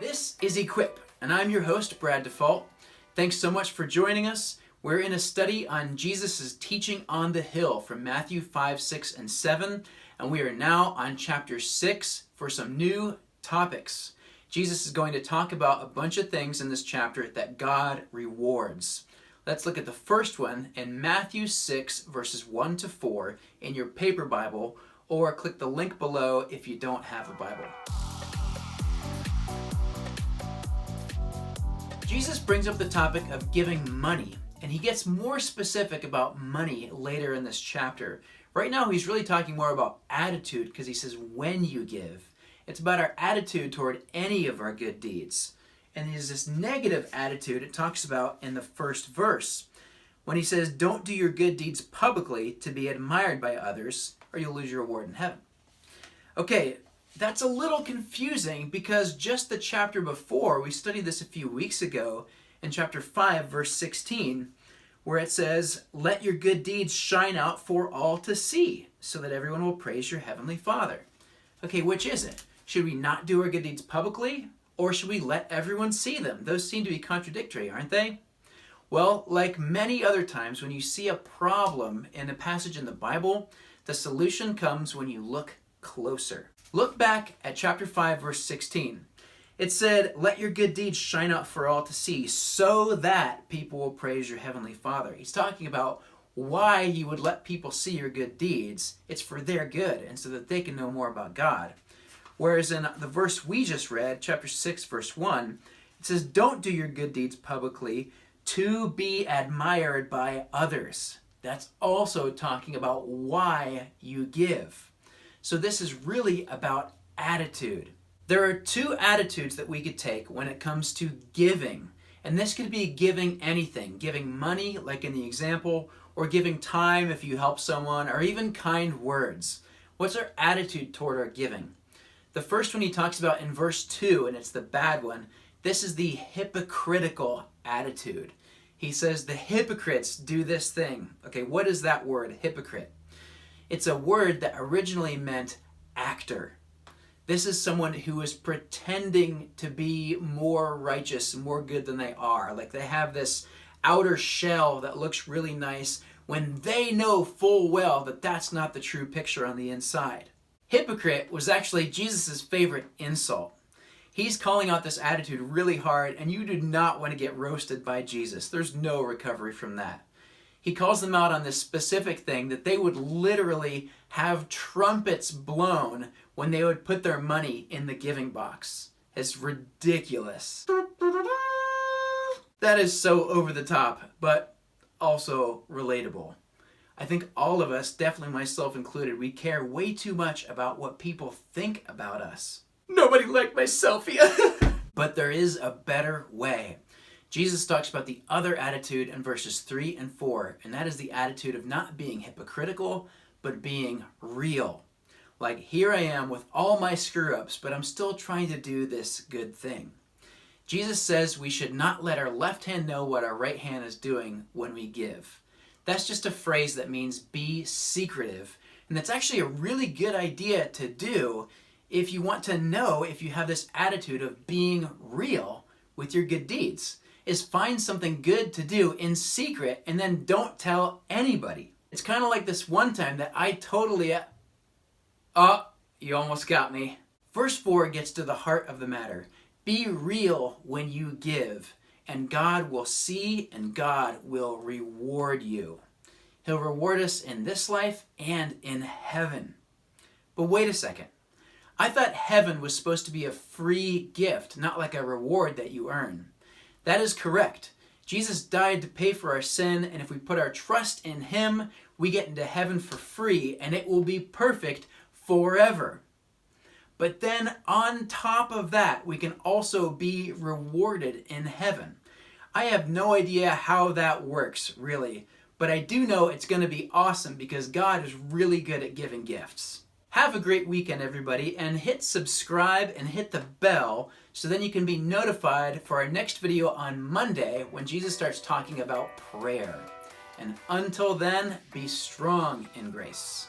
This is Equip, and I'm your host, Brad DuFault. Thanks so much for joining us. We're in a study on Jesus' teaching on the hill from Matthew 5, 6, and 7, and we are now on chapter 6 for some new topics. Jesus is going to talk about a bunch of things in this chapter that God rewards. Let's look at the first one in Matthew 6, verses 1 to 4 in your paper Bible, or click the link below if you don't have a Bible. Jesus brings up the topic of giving money, and he gets more specific about money later in this chapter. Right now, he's really talking more about attitude because he says when you give. It's about our attitude toward any of our good deeds. And there's this negative attitude it talks about in the first verse when he says, don't do your good deeds publicly to be admired by others, or you'll lose your reward in heaven. Okay, that's a little confusing because just the chapter before, we studied this a few weeks ago in chapter 5, verse 16, where it says, let your good deeds shine out for all to see, so that everyone will praise your heavenly Father. Okay, which is it? Should we not do our good deeds publicly, or should we let everyone see them? Those seem to be contradictory, aren't they? Well, like many other times, when you see a problem in a passage in the Bible, the solution comes when you look closer. Look back at chapter 5, verse 16. It said, let your good deeds shine out for all to see, so that people will praise your heavenly Father. He's talking about why you would let people see your good deeds. It's for their good, and so that they can know more about God. Whereas in the verse we just read, chapter 6, verse 1, it says, don't do your good deeds publicly to be admired by others. That's also talking about why you give. So this is really about attitude. There are two attitudes that we could take when it comes to giving. And this could be giving anything. Giving money, like in the example, or giving time if you help someone, or even kind words. What's our attitude toward our giving? The first one he talks about in verse 2, and it's the bad one. This is the hypocritical attitude. He says the hypocrites do this thing. Okay, what is that word, hypocrite? It's a word that originally meant actor. This is someone who is pretending to be more righteous, more good than they are. Like they have this outer shell that looks really nice when they know full well that that's not the true picture on the inside. Hypocrite was actually Jesus' favorite insult. He's calling out this attitude really hard, and you do not want to get roasted by Jesus. There's no recovery from that. He calls them out on this specific thing that they would literally have trumpets blown when they would put their money in the giving box. It's ridiculous. That is so over the top, but also relatable. I think all of us, definitely myself included, we care way too much about what people think about us. Nobody liked my selfie. But there is a better way. Jesus talks about the other attitude in verses 3 and 4, and that is the attitude of not being hypocritical, but being real. Like, here I am with all my screw-ups, but I'm still trying to do this good thing. Jesus says we should not let our left hand know what our right hand is doing when we give. That's just a phrase that means be secretive, and that's actually a really good idea to do if you want to know if you have this attitude of being real with your good deeds. Is find something good to do in secret and then don't tell anybody. It's kind of like this one time that I totally... you almost got me. Verse 4 gets to the heart of the matter. Be real when you give, and God will see and God will reward you. He'll reward us in this life and in heaven. But wait a second. I thought heaven was supposed to be a free gift, not like a reward that you earn. That is correct. Jesus died to pay for our sin, and if we put our trust in him, we get into heaven for free, and it will be perfect forever. But then on top of that, we can also be rewarded in heaven. I have no idea how that works, really, but I do know it's going to be awesome because God is really good at giving gifts. Have a great weekend, everybody, and hit subscribe and hit the bell so then you can be notified for our next video on Monday when Jesus starts talking about prayer. And until then, be strong in grace.